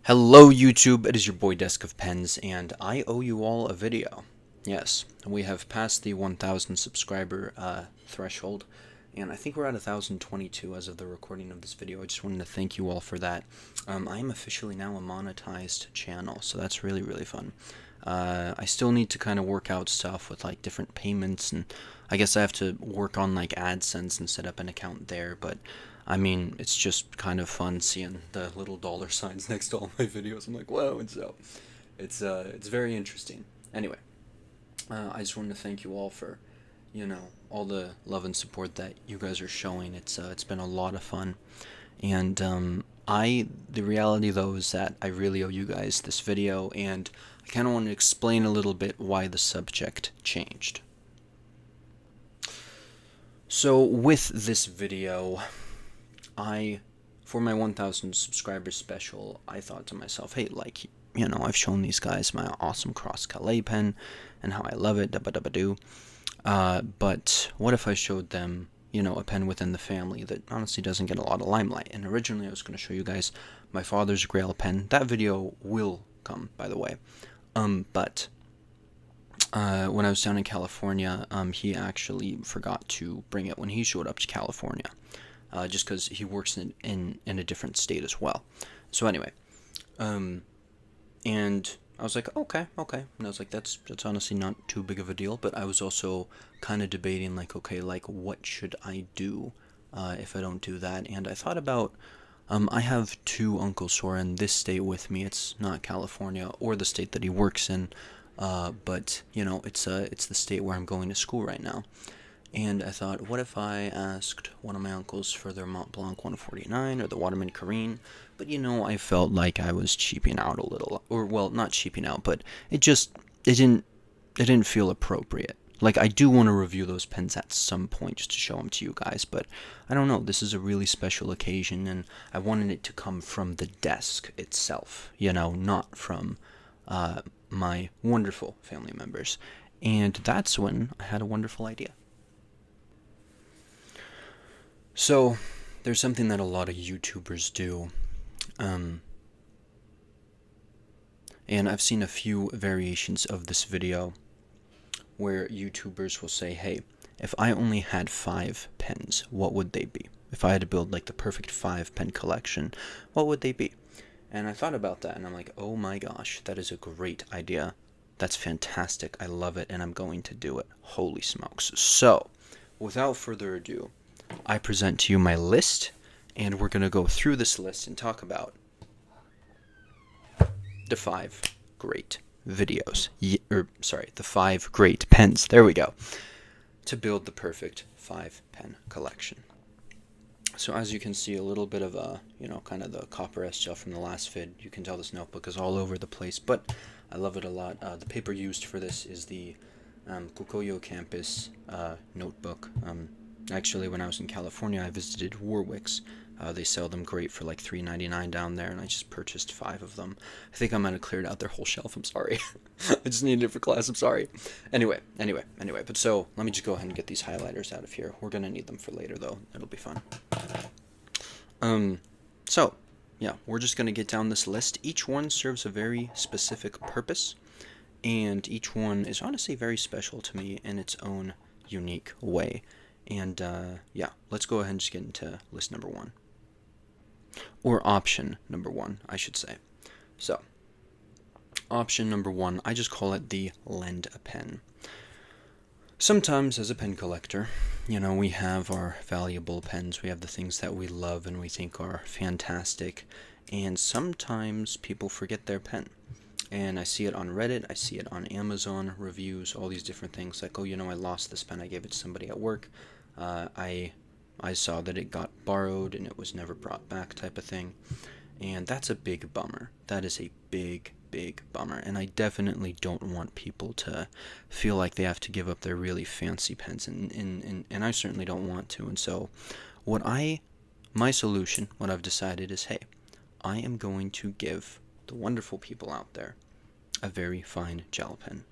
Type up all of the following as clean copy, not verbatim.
Hello YouTube, it is your boy Desk of Pens, and I owe you all a video. Yes, we have passed the 1,000 subscriber threshold, and I think we're at 1,022 as of the recording of this video. I just wanted to thank you all for that. I am officially now a monetized channel, so that's really fun. I still need to kind of work out stuff with like different payments, and I guess I have to work on like AdSense and set up an account there, but I mean, it's just kind of fun seeing the little dollar signs next to all my videos. I'm like, whoa, and so it's very interesting. Anyway, I just wanted to thank you all for, all the love and support that you guys are showing. It's been a lot of fun, and the reality though is that I really owe you guys this video, and I kind of want to explain a little bit why the subject changed. So with this video, for my 1,000 subscribers special, I thought to myself, hey, like, I've shown these guys my awesome Cross Calais pen and how I love it, dabba-dabba-doo. But what if I showed them, a pen within the family that honestly doesn't get a lot of limelight? And originally I was going to show you guys my father's Grail pen. That video will come, by the way. But when I was down in California, he actually forgot to bring it when he showed up to California. Just because he works in a different state as well. So anyway, and I was like, okay, and I was like, that's honestly not too big of a deal. But I was also kind of debating, like, okay, like, what should I do if I don't do that? And I thought about, I have two uncles who are in this state with me. It's not California or the state that he works in, but it's the state where I'm going to school right now. And I thought, what if I asked one of my uncles for their Mont Blanc 149 or the Waterman Carine? But I felt like I was cheaping out a little, or well, not cheaping out, but it didn't feel appropriate. Like, I do want to review those pens at some point just to show them to you guys, but I don't know, this is a really special occasion, and I wanted it to come from the desk itself, not from my wonderful family members. And that's when I had a wonderful idea. So, there's something that a lot of YouTubers do, and I've seen a few variations of this video where YouTubers will say, hey, if I only had 5 pens, what would they be? If I had to build like the perfect 5-pen collection, what would they be? And I thought about that, and I'm like, oh my gosh, that is a great idea. That's fantastic. I love it, and I'm going to do it. Holy smokes. So, without further ado, I present to you my list, and we're going to go through this list and talk about the 5 great videos, the 5 great pens, there we go, to build the perfect 5-pen collection. So as you can see, a little bit of kind of the copper S gel from the last vid. You can tell this notebook is all over the place, but I love it a lot. The paper used for this is the Kukoyo Campus notebook. Actually, when I was in California, I visited Warwick's. They sell them great for like $3.99 down there, and I just purchased 5 of them. I think I might have cleared out their whole shelf. I'm sorry. I just needed it for class. I'm sorry. Anyway. But so, let me just go ahead and get these highlighters out of here. We're going to need them for later, though. It'll be fun. So, yeah, we're just going to get down this list. Each one serves a very specific purpose, and each one is honestly very special to me in its own unique way. And, yeah, let's go ahead and just get into list number 1. Or option number 1, I should say. So, option number 1, I just call it the lend a pen. Sometimes, as a pen collector, we have our valuable pens. We have the things that we love and we think are fantastic. And sometimes people forget their pen. And I see it on Reddit, I see it on Amazon reviews, all these different things like, oh, I lost this pen, I gave it to somebody at work. I saw that it got borrowed and it was never brought back type of thing. And that's a big bummer. That is a big bummer. And I definitely don't want people to feel like they have to give up their really fancy pens. And I certainly don't want to. And so my solution, what I've decided is, hey, I am going to give the wonderful people out there a very fine gel pen.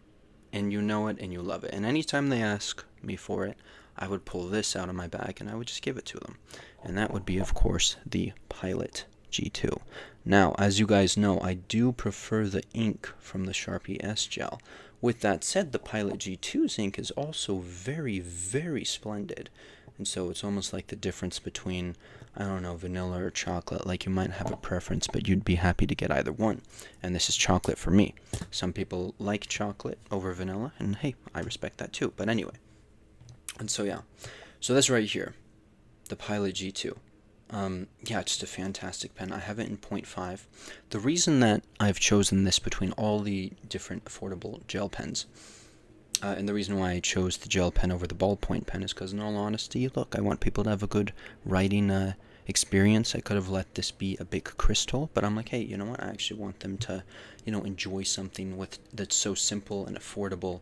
And you know it and you love it. And anytime they ask me for it, I would pull this out of my bag and I would just give it to them. And that would be, of course, the Pilot G2. Now, as you guys know, I do prefer the ink from the Sharpie S Gel. With that said, the Pilot G2's ink is also very, very splendid. And so it's almost like the difference between, I don't know, vanilla or chocolate. Like you might have a preference, but you'd be happy to get either one. And this is chocolate for me. Some people like chocolate over vanilla, and hey, I respect that too. But anyway. And so yeah. So this right here, the Pilot G2. Yeah, just a fantastic pen. I have it in 0.5. The reason that I've chosen this between all the different affordable gel pens, and the reason why I chose the gel pen over the ballpoint pen is because, in all honesty, look, I want people to have a good writing experience. I could have let this be a big crystal, but I'm like, hey, you know what? I actually want them to, enjoy something that's so simple and affordable.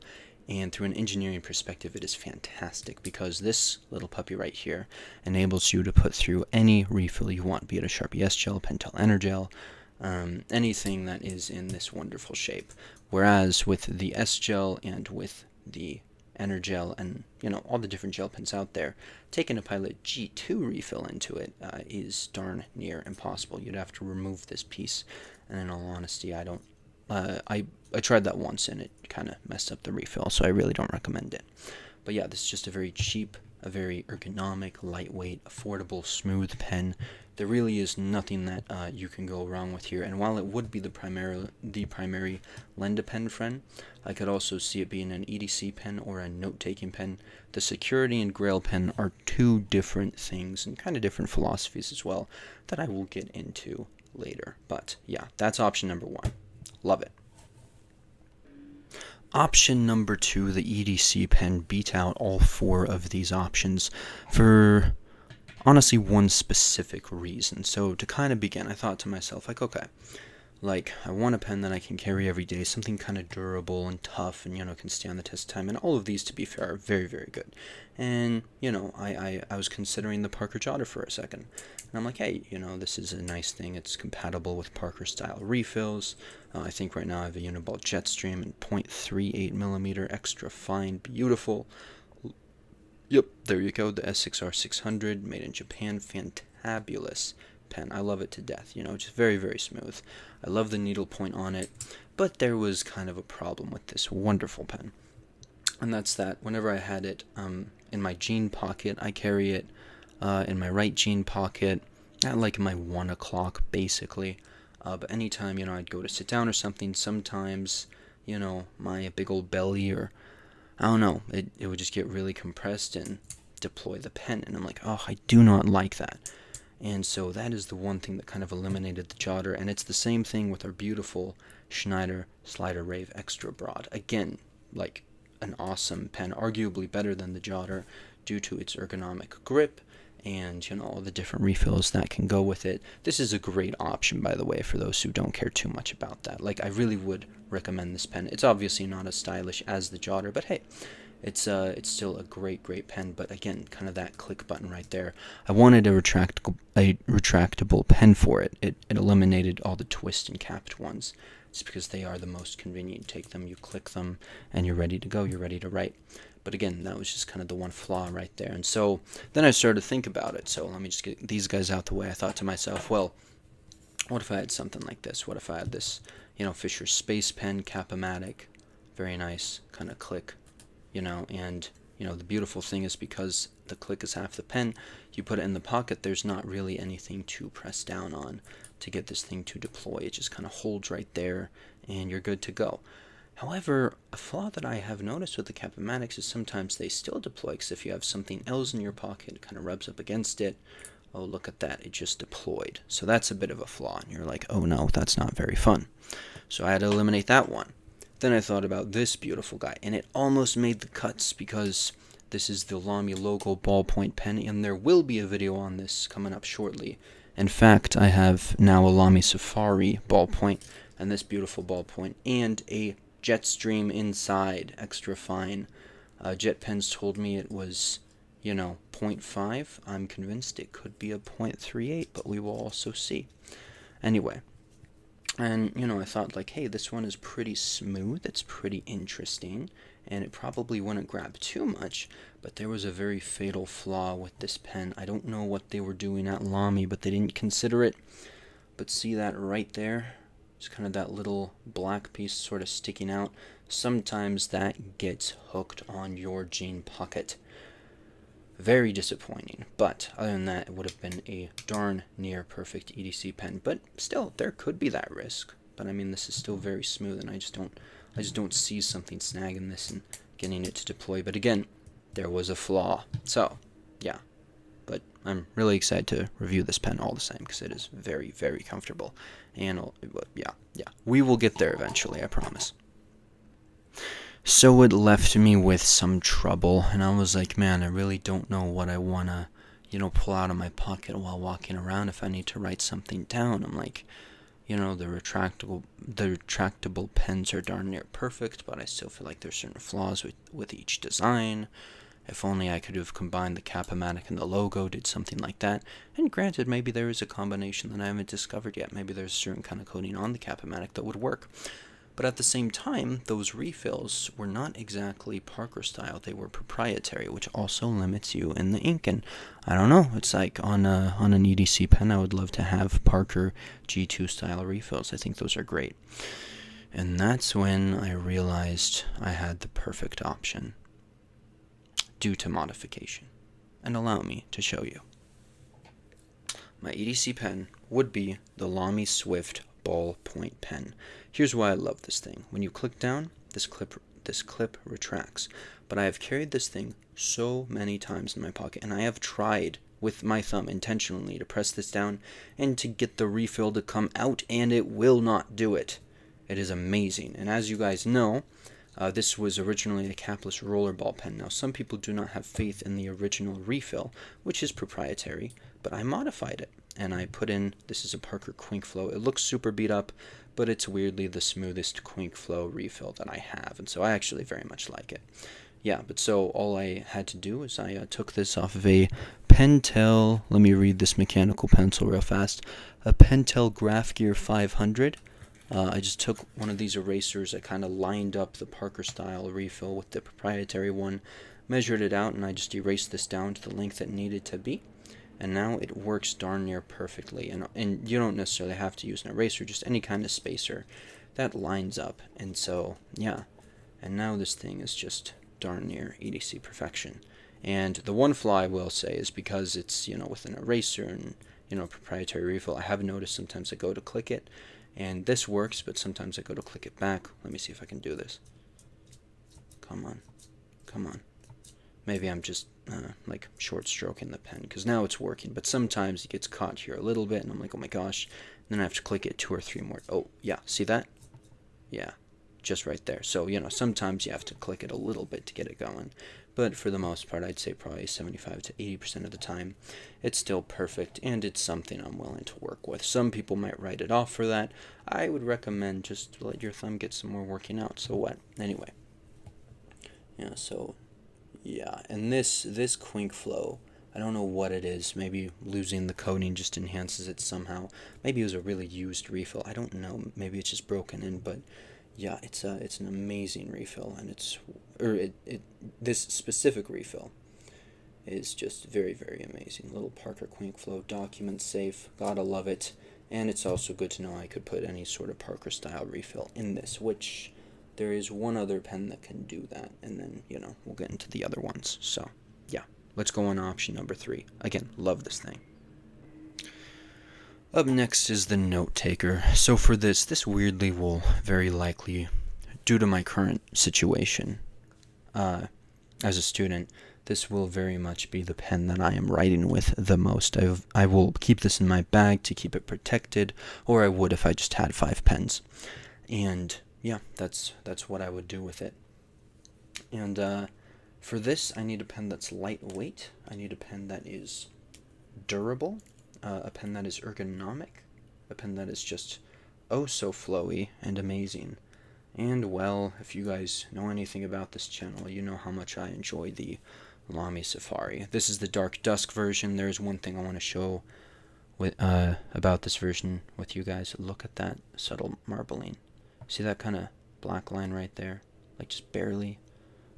And through an engineering perspective, it is fantastic because this little puppy right here enables you to put through any refill you want, be it a Sharpie S Gel, Pentel Energel, anything that is in this wonderful shape. Whereas with the S Gel and with the Energel and all the different gel pens out there, taking a Pilot G2 refill into it is darn near impossible. You'd have to remove this piece, and in all honesty, I don't. I tried that once and it kind of messed up the refill, so I really don't recommend it. But yeah, this is just a very cheap, a very ergonomic, lightweight, affordable, smooth pen. There really is nothing that you can go wrong with here. And while it would be the primary lend-a-pen friend, I could also see it being an EDC pen or a note-taking pen. The Security and Grail pen are two different things and kind of different philosophies as well that I will get into later. But yeah, that's option number one. Love it. Option number 2, the EDC pen, beat out all 4 of these options for honestly one specific reason. So to kind of begin, I thought to myself, like, okay, like I want a pen that I can carry every day, something kind of durable and tough and, can stand the test of time. And all of these, to be fair, are very, very good. And, I was considering the Parker Jotter for a second. And I'm like, hey, this is a nice thing. It's compatible with Parker style refills. I think right now I have a Uniball Jetstream in 0.38 millimeter, extra fine, beautiful. Yep, there you go, the S6R 600, made in Japan, fantabulous pen. I love it to death, just very, very smooth. I love the needle point on it, but there was kind of a problem with this wonderful pen. And that's that whenever I had it in my jean pocket, I carry it in my right jean pocket, at like my 1 o'clock basically. But anytime, I'd go to sit down or something, sometimes, my big old belly or, I don't know, it would just get really compressed and deploy the pen. And I'm like, oh, I do not like that. And so that is the one thing that kind of eliminated the Jotter. And it's the same thing with our beautiful Schneider Slider Rave Extra Broad. Again, like an awesome pen, arguably better than the Jotter due to its ergonomic grip and all the different refills that can go with it. This is a great option, by the way, for those who don't care too much about that. Like, I really would recommend this pen. It's obviously not as stylish as the Jotter, but hey, it's still a great pen. But again, kind of that click button right there. I wanted a retractable pen for it. It eliminated all the twist and capped ones. It's because they are the most convenient. You take them, you click them, and you're ready to go. You're ready to write. But again, that was just kind of the one flaw right there. And so then I started to think about it. So let me just get these guys out the way. I thought to myself, well, what if I had something like this? What if I had this, Fisher Space Pen, Cap-O-Matic, very nice, kind of click, and, the beautiful thing is because the click is half the pen, you put it in the pocket, there's not really anything to press down on to get this thing to deploy. It just kind of holds right there, and you're good to go. However, a flaw that I have noticed with the Cap-O-Matics is sometimes they still deploy, because if you have something else in your pocket, it kind of rubs up against it. Oh, look at that, it just deployed. So that's a bit of a flaw, and you're like, oh no, that's not very fun. So I had to eliminate that one. Then I thought about this beautiful guy, and it almost made the cuts because this is the Lamy logo ballpoint pen, and there will be a video on this coming up shortly. In fact, I have now a Lamy Safari ballpoint, and this beautiful ballpoint, and a Jetstream inside, extra fine. Jet Pens told me it was, 0.5. I'm convinced it could be a 0.38, but we will also see. Anyway, and, I thought, like, hey, this one is pretty smooth, it's pretty interesting, and it probably wouldn't grab too much, but there was a very fatal flaw with this pen. I don't know what they were doing at Lamy, but they didn't consider it. but see that right there? It's kind of that little black piece sort of sticking out. Sometimes that gets hooked on your jean pocket. Very disappointing, but other than that, it would have been a darn near perfect EDC pen. But still, there could be that risk. But I mean, this is still very smooth, and I just don't see something snagging this and getting it to deploy. But again, there was a flaw. So, yeah. But I'm really excited to review this pen all the same because it is very, very comfortable. And yeah, we will get there eventually, I promise. So it left me with some trouble, and I was like, man, I really don't know what I want to, pull out of my pocket while walking around if I need to write something down. I'm like, the retractable pens are darn near perfect, but I still feel like there's certain flaws with each design. If only I could have combined the Cap-O-Matic and the logo, did something like that. And granted, maybe there is a combination that I haven't discovered yet. Maybe there's a certain kind of coating on the Cap-O-Matic that would work. But at the same time, those refills were not exactly Parker style. They were proprietary, which also limits you in the ink. And I don't know, it's like on an EDC pen, I would love to have Parker G2 style refills. I think those are great. And that's when I realized I had the perfect option due to modification. And allow me to show you. My EDC pen would be the Lamy Swift ballpoint pen. Here's why I love this thing. When you click down, this clip retracts. But I have carried this thing so many times in my pocket, and I have tried with my thumb intentionally to press this down and to get the refill to come out, and it will not do it. It is amazing. And as you guys know, this was originally a capless rollerball pen. Now, some people do not have faith in the original refill, which is proprietary, but I modified it. And I put in, this is a Parker Quink Flow. It looks super beat up, but it's weirdly the smoothest Quink Flow refill that I have. And so I actually very much like it. Yeah, but so all I had to do is I took this off of a Pentel, let me read this mechanical pencil real fast, a Pentel Graph Gear 500. I just took one of these erasers. I kind of lined up the Parker style refill with the proprietary one, measured it out, and I just erased this down to the length it needed to be. And now it works darn near perfectly. And you don't necessarily have to use an eraser, just any kind of spacer that lines up. And so, yeah. And now this thing is just darn near EDC perfection. And the one flaw I will say is because it's, with an eraser and, proprietary refill, I have noticed sometimes I go to click it, and this works, but sometimes I go to click it back. Let me see if I can do this. Come on. Maybe I'm just like short stroking the pen, because now it's working, but sometimes it gets caught here a little bit, and I'm like, oh my gosh. And then I have to click it 2 or 3 more. Oh, yeah, see that? Yeah, just right there. So, sometimes you have to click it a little bit to get it going. But for the most part, I'd say probably 75 to 80% of the time, it's still perfect, and it's something I'm willing to work with. Some people might write it off for that. I would recommend just let your thumb get some more working out. So what? Anyway. Yeah, so, yeah. And this Quink Flow, I don't know what it is. Maybe losing the coating just enhances it somehow. Maybe it was a really used refill. I don't know. Maybe it's just broken in, but yeah, it's an amazing refill, and this specific refill is just very, very amazing. Little Parker Quink Flow, document safe, gotta love it. And it's also good to know I could put any sort of Parker style refill in this, which there is one other pen that can do that, and then we'll get into the other ones. So yeah, let's go on to option number 3. Again, love this thing. Up next is the notetaker. So for this weirdly will very likely, due to my current situation as a student, this will very much be the pen that I am writing with the most. I will keep this in my bag to keep it protected, or I would if I just had 5 pens. And yeah, that's what I would do with it. And for this, I need a pen that's lightweight. I need a pen that is durable. A pen that is ergonomic, a pen that is just oh so flowy and amazing. And well, if you guys know anything about this channel, you know how much I enjoy the Lamy Safari. This is the dark dusk version. There's one thing I want to show about this version with you guys. Look at that subtle marbling. See that kind of black line right there? Like just barely.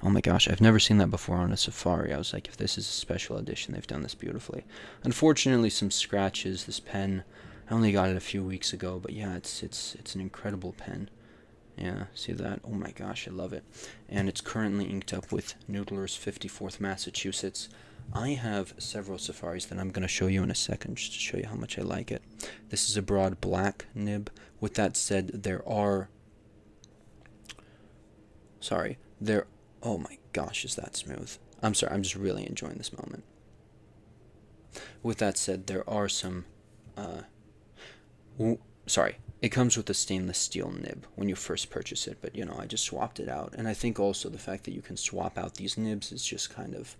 Oh my gosh, I've never seen that before on a Safari. I was like, if this is a special edition, they've done this beautifully. Unfortunately, some scratches. This pen I only got it a few weeks ago, but yeah, it's an incredible pen. Yeah, see that? Oh my gosh, I love it. And it's currently inked up with Noodler's 54th Massachusetts. I have several Safaris that I'm going to show you in a second, just to show you how much I like it. This is a broad black nib. With that said, there are... Sorry, there... Oh my gosh, is that smooth? I'm sorry, I'm just really enjoying this moment. With that said, there are some... sorry, it comes with a stainless steel nib when you first purchase it, but you know, I just swapped it out. And I think also the fact that you can swap out these nibs is just kind of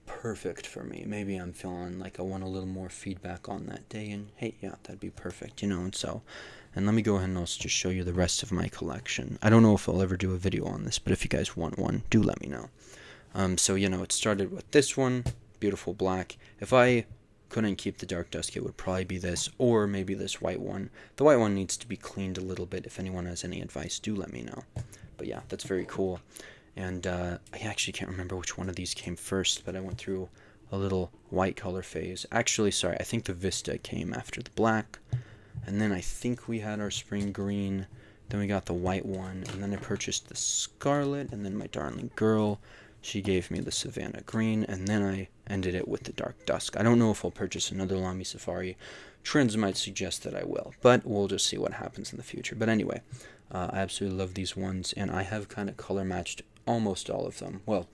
perfect for me. Maybe I'm feeling like I want a little more feedback on that day, and hey, yeah, that'd be perfect, you know. And let me go ahead and also just show you the rest of my collection. I don't know if I'll ever do a video on this, but if you guys want one, do let me know. So, you know, it started with this one, beautiful black. If I couldn't keep the dark dusk, it would probably be this, or maybe this white one. The white one needs to be cleaned a little bit. If anyone has any advice, do let me know. But yeah, that's very cool. And I actually can't remember which one of these came first, but I went through a little white color phase. Actually, sorry, I think the Vista came after the black, and then I think we had our spring green, then we got the white one, and then I purchased the scarlet, and then my darling girl, she gave me the Savannah green, and then I ended it with the dark dusk. I don't know if I'll purchase another Lamy Safari. Trends might suggest that I will, but we'll just see what happens in the future. But anyway, I absolutely love these ones, and I have kind of color matched almost all of them. Well,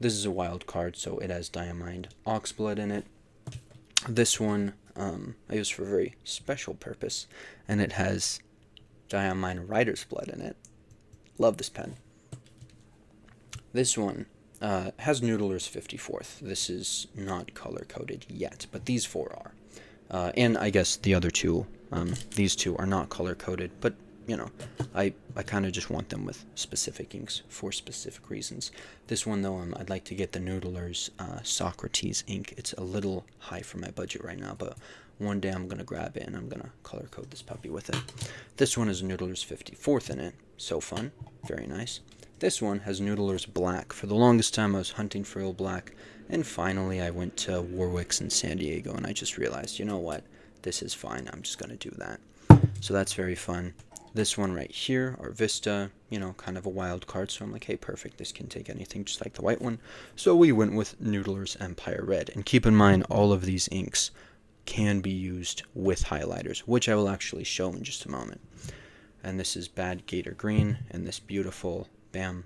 this is a wild card, so it has Diamine Oxblood in it. This one I use for a very special purpose, and it has Diamine Rider's Blood in it. Love this pen. This one has Noodler's 54th. This is not color-coded yet, but these four are. And I guess the other two, these two are not color-coded, but, you know, I kind of just want them with specific inks for specific reasons. This one, though, I'd like to get the Noodler's Socrates ink. It's a little high for my budget right now, but one day I'm going to grab it and I'm going to color-code this puppy with it. This one has Noodler's 54th in it. So fun. Very nice. This one has Noodler's Black. For the longest time I was hunting for real black, and finally I went to Warwick's in San Diego, and I just realized, you know what, this is fine, I'm just going to do that. So that's very fun. This one right here, our Vista, you know, kind of a wild card, so I'm like, hey, perfect, this can take anything, just like the white one. So we went with Noodler's Empire Red, and keep in mind, all of these inks can be used with highlighters, which I will actually show in just a moment. And this is Bad Gator Green, and this beautiful... Bam.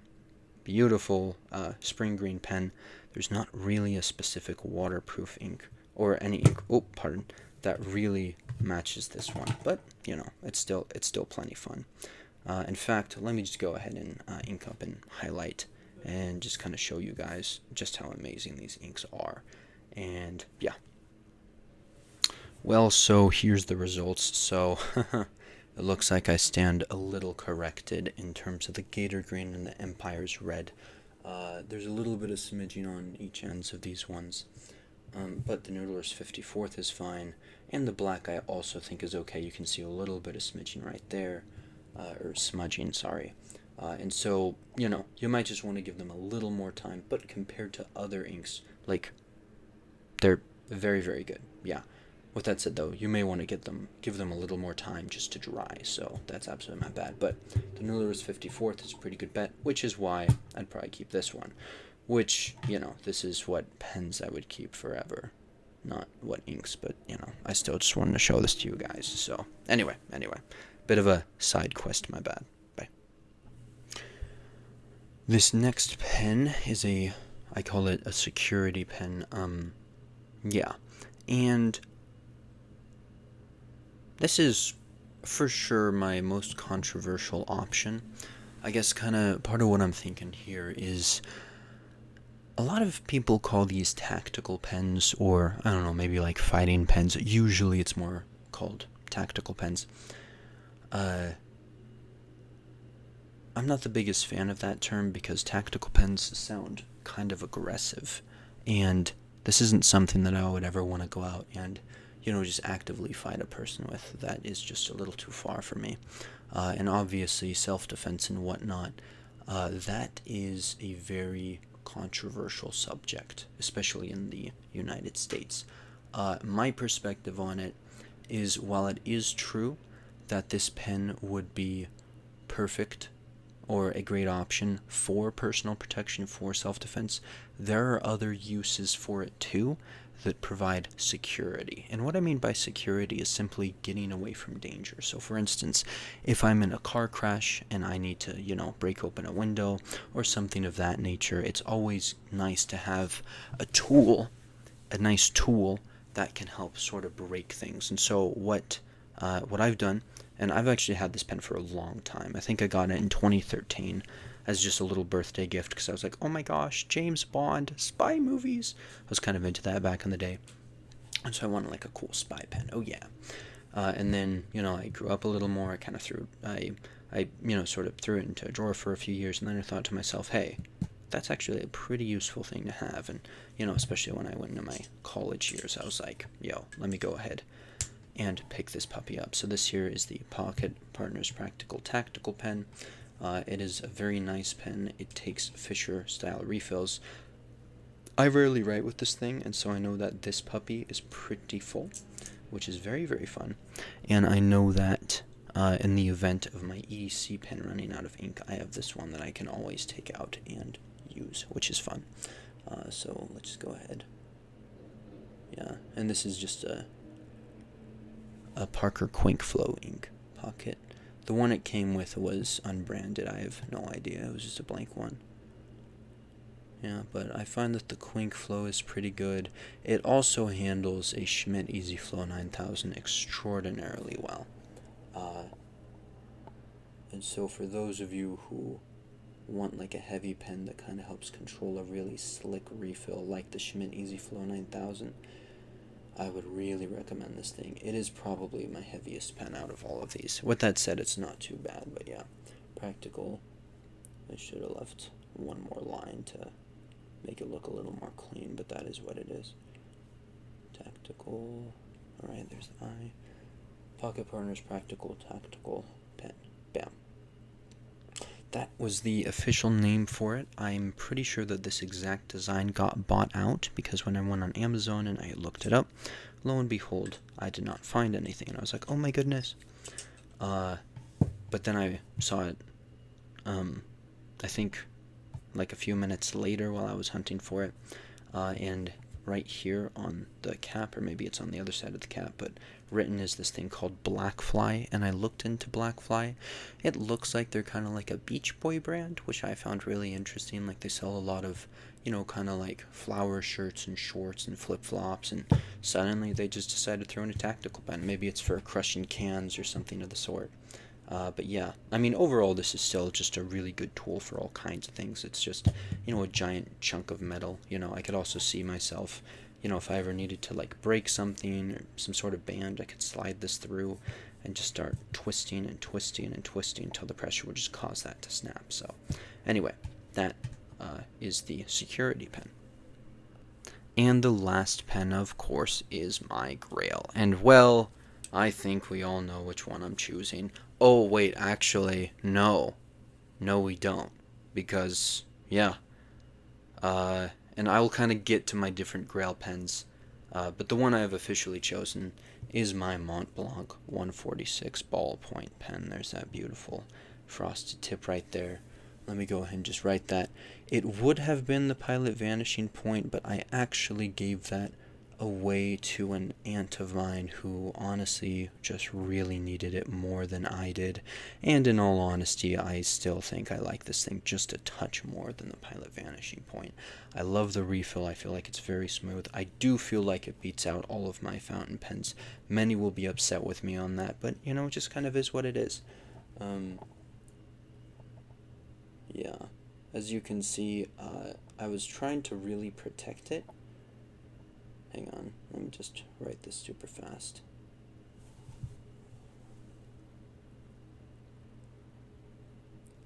Beautiful spring green pen. There's not really a specific waterproof ink or any ink, that really matches this one. But, you know, it's still plenty fun. In fact, let me just go ahead and ink up and highlight and just kind of show you guys just how amazing these inks are. And, yeah. Well, so here's the results. So... It looks like I stand a little corrected in terms of the Gator Green and the Empire's Red. There's a little bit of smidging on each ends of these ones, but the Noodler's 54th is fine, and the black I also think is okay. You can see a little bit of smidging right there, or smudging, sorry. And so, you know, you might just want to give them a little more time, but compared to other inks, like, they're very, very good, yeah. With that said, though, you may want to give them a little more time just to dry, so that's absolutely not bad. But the Noodler's 54th is a pretty good bet, which is why I'd probably keep this one. Which, you know, this is what pens I would keep forever. Not what inks, but, you know, I still just wanted to show this to you guys. So, anyway, bit of a side quest, my bad. Bye. This next pen is I call it a security pen, yeah, and... This is for sure my most controversial option. I guess kind of part of what I'm thinking here is a lot of people call these tactical pens, or I don't know, maybe like fighting pens. Usually it's more called tactical pens. I'm not the biggest fan of that term because tactical pens sound kind of aggressive, and this isn't something that I would ever want to go out and, you know, just actively fight a person with. That is just a little too far for me. And obviously self-defense and whatnot, that is a very controversial subject, especially in the United States. My perspective on it is while it is true that this pen would be perfect or a great option for personal protection, for self-defense, there are other uses for it too that provide security. And what I mean by security is simply getting away from danger. So for instance, if I'm in a car crash and I need to, break open a window or something of that nature, it's always nice to have a nice tool that can help sort of break things. And so what I've done, and I've actually had this pen for a long time. I think I got it in 2013 as just a little birthday gift because I was like, oh my gosh, James Bond, spy movies. I was kind of into that back in the day. And so I wanted like a cool spy pen. Oh yeah. And then, I grew up a little more. I kind of sort of threw it into a drawer for a few years. And then I thought to myself, hey, that's actually a pretty useful thing to have. And, especially when I went into my college years, I was like, yo, let me go ahead and pick this puppy up. So this here is the Pocket Partners Practical Tactical Pen. It is a very nice pen. It takes Fisher style refills. I rarely write with this thing, and so I know that this puppy is pretty full, which is very, very fun. And I know that in the event of my EDC pen running out of ink, I have this one that I can always take out and use, which is fun. So let's go ahead. Yeah, and this is just a Parker Quink Flow ink pocket. The one it came with was unbranded. I have no idea. It was just a blank one. Yeah, but I find that the Quink Flow is pretty good. It also handles a Schmidt Easy Flow 9000 extraordinarily well. And so for those of you who want like a heavy pen that kind of helps control a really slick refill like the Schmidt Easy Flow 9000, I would really recommend this thing. It is probably my heaviest pen out of all of these. With that said, it's not too bad, but yeah. Practical. I should have left one more line to make it look a little more clean, but that is what it is. Tactical. Alright, there's the I. Pocket Partners Practical Tactical Pen. Bam. That was the official name for it. I'm pretty sure that this exact design got bought out because when I went on Amazon and I looked it up, lo and behold, I did not find anything. And I was like, oh my goodness. But then I saw it, I think, like a few minutes later while I was hunting for it. And right here on the cap, or maybe it's on the other side of the cap, but written is this thing called Blackfly, and I looked into Blackfly. It looks like they're kind of like a Beach Boy brand, which I found really interesting. Like they sell a lot of, kind of like flower shirts and shorts and flip-flops, and suddenly they just decided to throw in a tactical pen. Maybe it's for crushing cans or something of the sort. But yeah, I mean, overall, this is still just a really good tool for all kinds of things. It's just, a giant chunk of metal. I could also see myself, if I ever needed to, like, break something or some sort of band, I could slide this through and just start twisting and twisting and twisting until the pressure would just cause that to snap. So, anyway, that is the security pen. And the last pen, of course, is my Grail. And, well, I think we all know which one I'm choosing. Oh, wait, actually, no. No, we don't. Because, yeah. And I will kind of get to my different Grail pens. But the one I have officially chosen is my Mont Blanc 146 ballpoint pen. There's that beautiful frosted tip right there. Let me go ahead and just write that. It would have been the Pilot Vanishing Point, but I actually gave that away to an aunt of mine who honestly just really needed it more than I did. And in all honesty, I still think I like this thing just a touch more than the Pilot Vanishing Point. I love the refill. I feel like it's very smooth. I do feel like it beats out all of my fountain pens. Many will be upset with me on that, but it just kind of is what it is. Yeah, as you can see, I was trying to really protect it. Hang on, let me just write this super fast.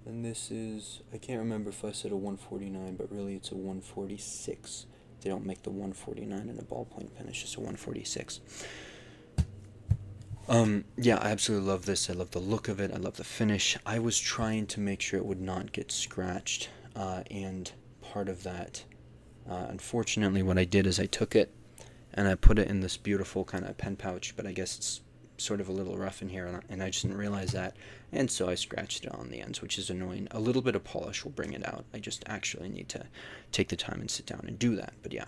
And this is, I can't remember if I said a 149, but really it's a 146. They don't make the 149 in a ballpoint pen, it's just a 146. Yeah, I absolutely love this. I love the look of it. I love the finish. I was trying to make sure it would not get scratched, and part of that, unfortunately, what I did is I took it and I put it in this beautiful kind of pen pouch, but I guess it's sort of a little rough in here, and I just didn't realize that, and so I scratched it on the ends, which is annoying. A little bit of polish will bring it out. I just actually need to take the time and sit down and do that. But yeah,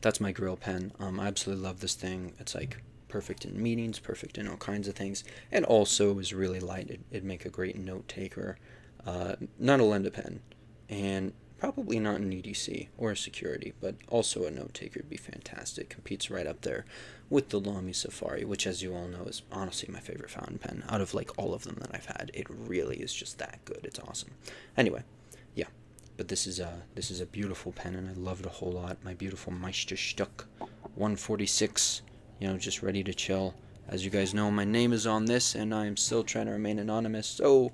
that's my Grail pen. I absolutely love this thing. It's like perfect in meetings, perfect in all kinds of things, and also is really light. It'd make a great note taker. Not a lend a pen, and probably not an EDC or a security, but also a note taker would be fantastic. Competes right up there with the Lamy Safari, which, as you all know, is honestly my favorite fountain pen out of like all of them that I've had. It really is just that good. It's awesome. Anyway, yeah, but this is a beautiful pen, and I love it a whole lot. My beautiful Meisterstück 146, you know, just ready to chill. As you guys know, my name is on this, and I'm still trying to remain anonymous, so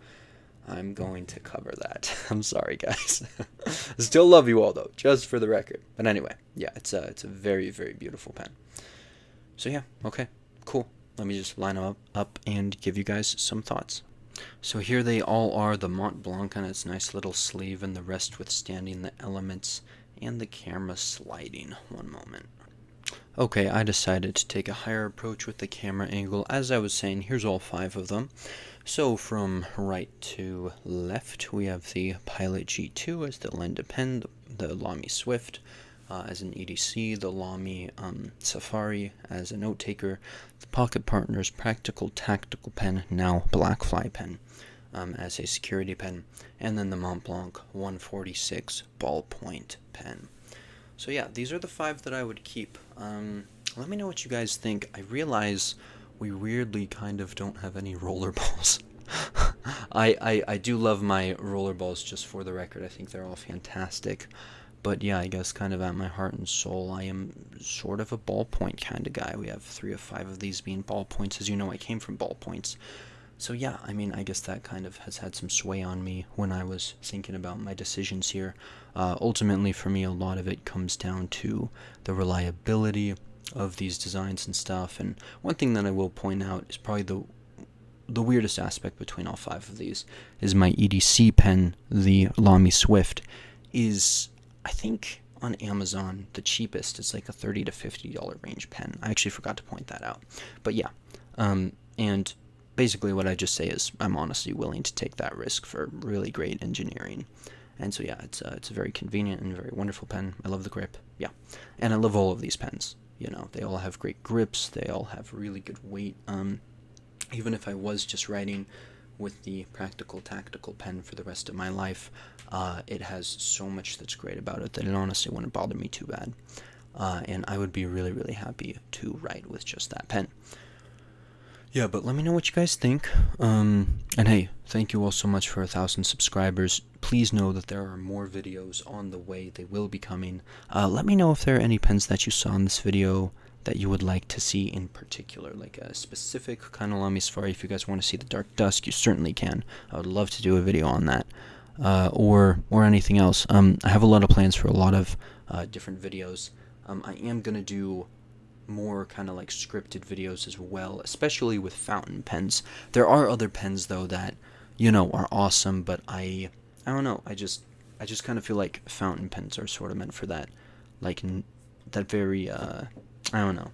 I'm going to cover that. I'm sorry, guys. I still love you all, though, just for the record. But anyway, yeah, it's a very, very beautiful pen. So yeah, okay, cool. Let me just line them up and give you guys some thoughts. So here they all are, the Mont Blanc on its nice little sleeve, and the rest withstanding the elements and the camera sliding. One moment. Okay, I decided to take a higher approach with the camera angle. As I was saying, here's all 5 of them. So from right to left, we have the Pilot G2 as the lend a pen, the Lamy Swift as an EDC, the Lamy Safari as a note taker, the Pocket Partners Practical Tactical Pen, now Blackfly pen, as a security pen, and then the Mont Blanc 146 ballpoint pen. So yeah, these are the 5 that I would keep. Let me know what you guys think. I realize we weirdly kind of don't have any rollerballs. I do love my rollerballs, just for the record. I think they're all fantastic. But yeah, I guess kind of at my heart and soul, I am sort of a ballpoint kind of guy. We have 3 of 5 of these being ballpoints. As you know, I came from ballpoints. So yeah, I mean, I guess that kind of has had some sway on me when I was thinking about my decisions here. Ultimately, for me, a lot of it comes down to the reliability of these designs and stuff. And one thing that I will point out is probably the weirdest aspect between all 5 of these is my EDC pen, the Lamy Swift, is, I think, on Amazon the cheapest. It's like a $30 to $50 range pen. I actually forgot to point that out. But yeah, and basically what I just say is I'm honestly willing to take that risk for really great engineering. And so yeah, it's a very convenient and very wonderful pen. I love the grip, yeah. And I love all of these pens. You know, they all have great grips, they all have really good weight. Even if I was just writing with the Practical Tactical pen for the rest of my life, it has so much that's great about it that it honestly wouldn't bother me too bad. And I would be really, really happy to write with just that pen. Yeah, but let me know what you guys think. And hey, thank you all so much for 1,000 subscribers. Please know that there are more videos on the way. They will be coming. Let me know if there are any pens that you saw in this video that you would like to see in particular, like a specific kind of Lamy Safari. If you guys want to see the Dark Dusk, you certainly can. I would love to do a video on that, or anything else. I have a lot of plans for a lot of different videos. I am gonna do more kind of like scripted videos as well, especially with fountain pens. There are other pens though that, you know, are awesome, but I don't know. I just kind of feel like fountain pens are sort of meant for that, like that very I don't know,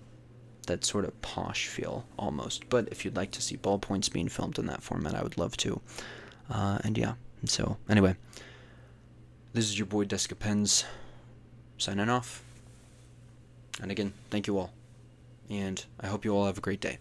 that sort of posh feel almost. But if you'd like to see ballpoints being filmed in that format, I would love to. And yeah, so anyway, this is your boy Deska Pens signing off. And again, thank you all. And I hope you all have a great day.